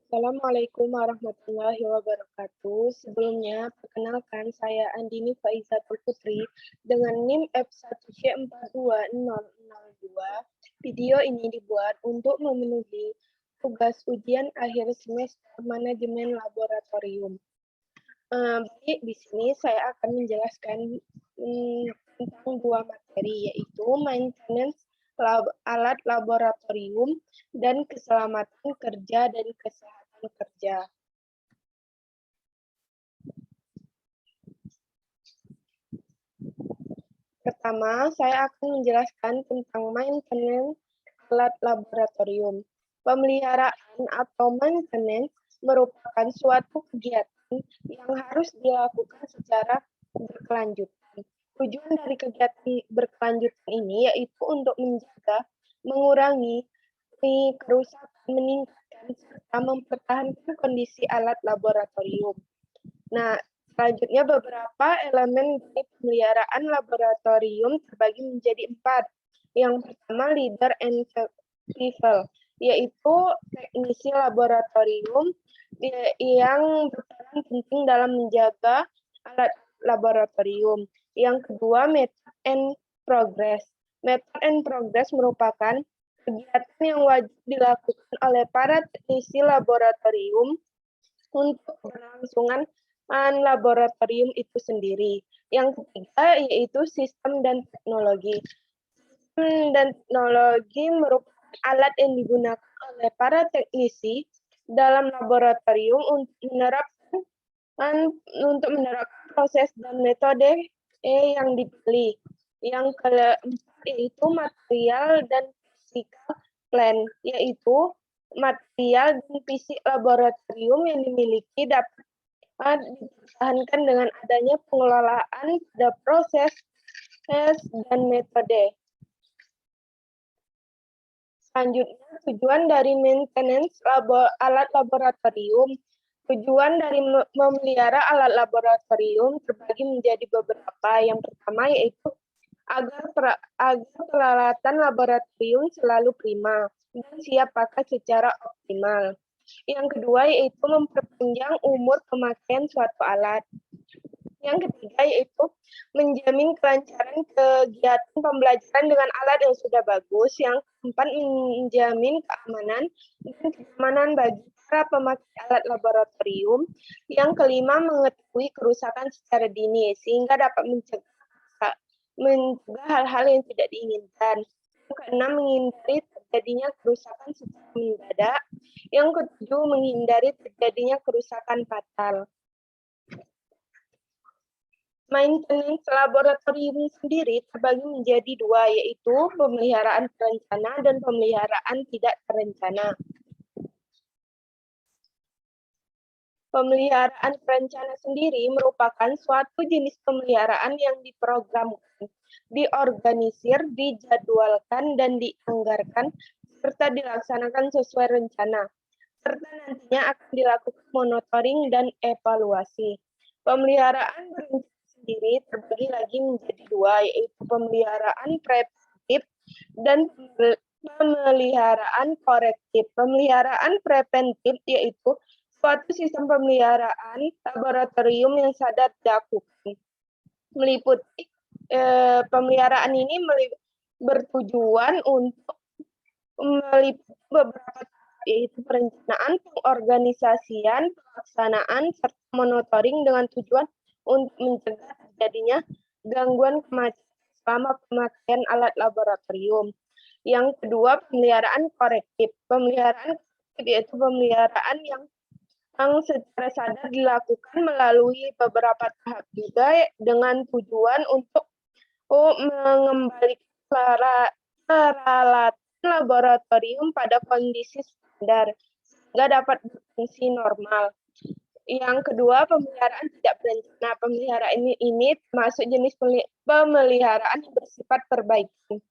Assalamualaikum warahmatullahi wabarakatuh. Sebelumnya, perkenalkan saya Andini Faizatul Putri dengan NIM F1C42002. Video ini dibuat untuk memenuhi tugas ujian akhir semester manajemen laboratorium. Baik, di sini saya akan menjelaskan tentang dua materi, yaitu maintenance alat laboratorium dan keselamatan kerja dan kesehatan kerja. Pertama, saya akan menjelaskan tentang maintenance alat laboratorium. Pemeliharaan atau maintenance merupakan suatu kegiatan yang harus dilakukan secara berkelanjutan. Tujuan dari kegiatan berkelanjutan ini yaitu untuk menjaga, mengurangi kerusakan, meningkatkan, serta mempertahankan kondisi alat laboratorium. Nah, selanjutnya beberapa elemen dari pemeliharaan laboratorium terbagi menjadi 4. Yang pertama, leader and people, yaitu teknisi laboratorium yang berperan penting dalam menjaga alat laboratorium. Yang kedua, method and progress. Method and progress merupakan kegiatan yang wajib dilakukan oleh para teknisi laboratorium untuk kelangsungan laboratorium itu sendiri. Yang ketiga yaitu sistem dan teknologi. Sistem dan teknologi merupakan alat yang digunakan oleh para teknisi dalam laboratorium untuk menerapkan proses dan metode yang dipilih. Yang keempat yaitu material dan physical plan, yaitu material dan fisik laboratorium yang dimiliki dapat dipertahankan dengan adanya pengelolaan pada proses dan metode. Selanjutnya, tujuan dari maintenance alat laboratorium. Tujuan dari memelihara alat laboratorium terbagi menjadi beberapa. Yang pertama yaitu agar peralatan laboratorium selalu prima dan siap pakai secara optimal. Yang kedua yaitu memperpanjang umur pemakaian suatu alat. Yang ketiga yaitu menjamin kelancaran kegiatan pembelajaran dengan alat yang sudah bagus. Yang keempat, menjamin keamanan dan kenyamanan bagi para pemakai alat laboratorium. Yang kelima, mengetahui kerusakan secara dini sehingga dapat mencegah hal-hal yang tidak diinginkan. Yang keenam, menghindari terjadinya kerusakan secara mendadak. Yang ketujuh, menghindari terjadinya kerusakan fatal. Maintenance laboratorium sendiri terbagi menjadi dua, yaitu pemeliharaan terencana dan pemeliharaan tidak terencana. Pemeliharaan terencana sendiri merupakan suatu jenis pemeliharaan yang diprogramkan, diorganisir, dijadwalkan, dan dianggarkan, serta dilaksanakan sesuai rencana, serta nantinya akan dilakukan monitoring dan evaluasi. Pemeliharaan berencana sendiri terbagi lagi menjadi dua, yaitu pemeliharaan preventif dan pemeliharaan korektif. Pemeliharaan preventif yaitu suatu sistem pemeliharaan laboratorium yang sadar dilakukan. Meliputi pemeliharaan ini bertujuan untuk meliputi beberapa yaitu perencanaan, pengorganisasian, pelaksanaan, serta monitoring dengan tujuan untuk mencegah terjadinya gangguan kemacetan selama pemakaian alat laboratorium. Yang kedua, pemeliharaan korektif. Pemeliharaan korektif yaitu pemeliharaan yang secara sadar dilakukan melalui beberapa tahap juga dengan tujuan untuk mengembalikan peralatan laboratorium pada kondisi standar sehingga dapat berfungsi normal. Yang kedua, pemeliharaan tidak berencana. Pemeliharaan ini termasuk jenis pemeliharaan yang bersifat perbaikan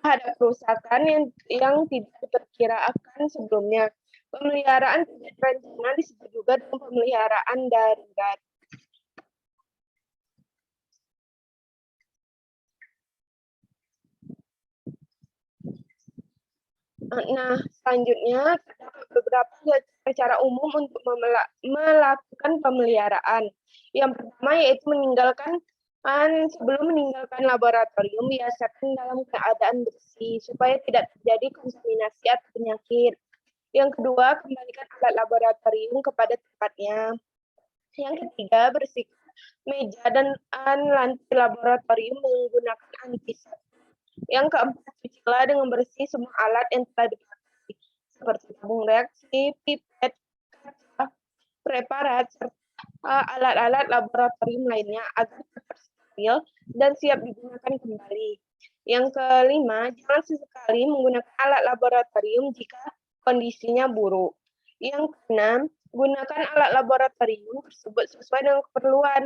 terhadap kerusakan yang tidak diperkirakan sebelumnya. Pemeliharaan tidak berencana disebut juga dengan pemeliharaan darurat. Nah, selanjutnya terdapat beberapa secara umum untuk melakukan pemeliharaan. Yang pertama yaitu sebelum meninggalkan laboratorium, biasakan dalam keadaan bersih supaya tidak terjadi kontaminasi atau penyakit. Yang kedua, kembalikan alat laboratorium kepada tempatnya. Yang ketiga, bersihkan meja dan lantai laboratorium menggunakan antiseptik. Yang keempat, cucilah dengan bersih semua alat yang telah dipakai, seperti tabung reaksi, pipet, kaca, preparat, serta alat-alat laboratorium lainnya agar tetap steril dan siap digunakan kembali. Yang kelima, jangan sesekali menggunakan alat laboratorium jika kondisinya buruk. Yang keenam, gunakan alat laboratorium tersebut sesuai dengan keperluan.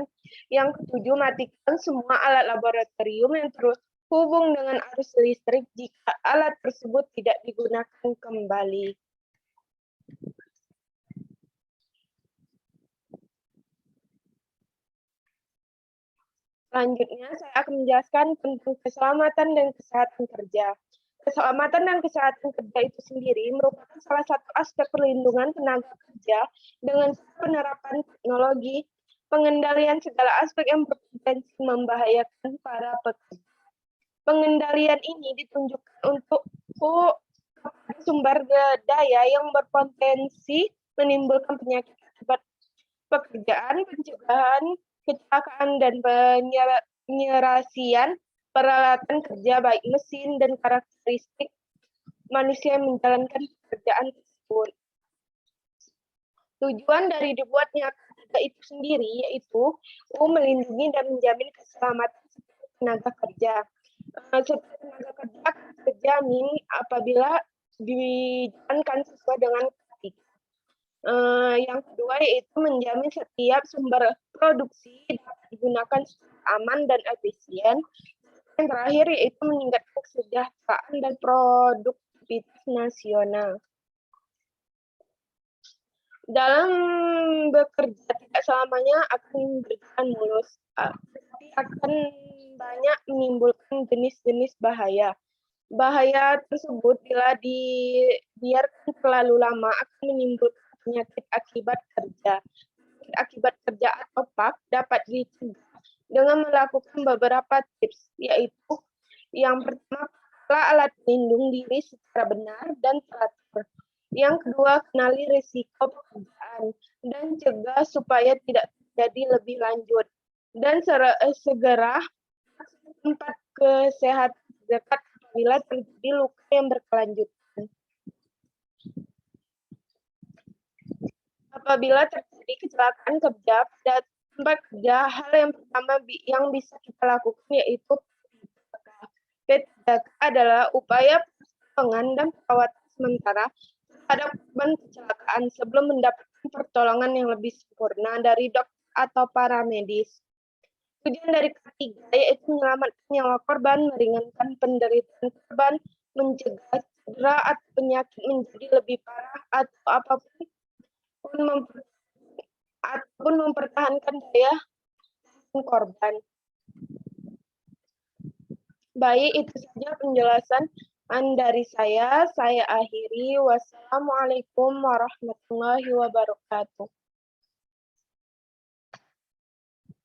Yang ketujuh, matikan semua alat laboratorium yang terhubung dengan arus listrik jika alat tersebut tidak digunakan kembali. Selanjutnya, saya akan menjelaskan tentang keselamatan dan kesehatan kerja. Keselamatan dan kesehatan kerja itu sendiri merupakan salah satu aspek perlindungan tenaga kerja dengan penerapan teknologi, pengendalian segala aspek yang berpotensi membahayakan para pekerja. Pengendalian ini ditunjukkan untuk sumber daya yang berpotensi menimbulkan penyakit akibat pekerjaan, pencegahan kecelakaan dan penyelesaian peralatan kerja baik mesin dan karakteristik manusia yang menjalankan pekerjaan tersebut. Tujuan dari dibuatnya ketiga itu sendiri yaitu melindungi dan menjamin keselamatan tenaga kerja. Tenaga kerja akan terjamin apabila dijalankan sesuai dengan ketiga. Yang kedua yaitu menjamin setiap sumber produksi dapat digunakan aman dan efisien. Yang terakhir yaitu meningkatkan kesejahteraan dan produktivitas nasional. Dalam bekerja tidak selamanya akan berjalan mulus, tetapi akan banyak menimbulkan jenis-jenis bahaya. Bahaya tersebut bila dibiarkan terlalu lama akan menimbulkan penyakit akibat kerja. Penyakit akibat kerja atau PAK dapat dicegah dengan melakukan beberapa tips, yaitu yang pertama, pakailah alat pelindung diri secara benar dan teratur. Yang kedua, kenali risiko pekerjaan dan cegah supaya tidak terjadi lebih lanjut. Dan segera tempat kesehatan terdekat apabila terjadi luka yang berkelanjutan. Apabila terjadi kecelakaan kerja pada tempat kerja, hal yang pertama yang bisa kita lakukan yaitu P3K adalah upaya pertolongan dan perawatan sementara terhadap korban kecelakaan sebelum mendapatkan pertolongan yang lebih sempurna dari dokter atau para medis. Tujuan dari ketiga yaitu menyelamatkan nyawa korban, meringankan penderitaan korban, mencegah cedera atau penyakit menjadi lebih parah atau apapun mempertahankan daya korban. Baik, itu saja penjelasan dari saya. Saya akhiri. Wassalamualaikum warahmatullahi wabarakatuh.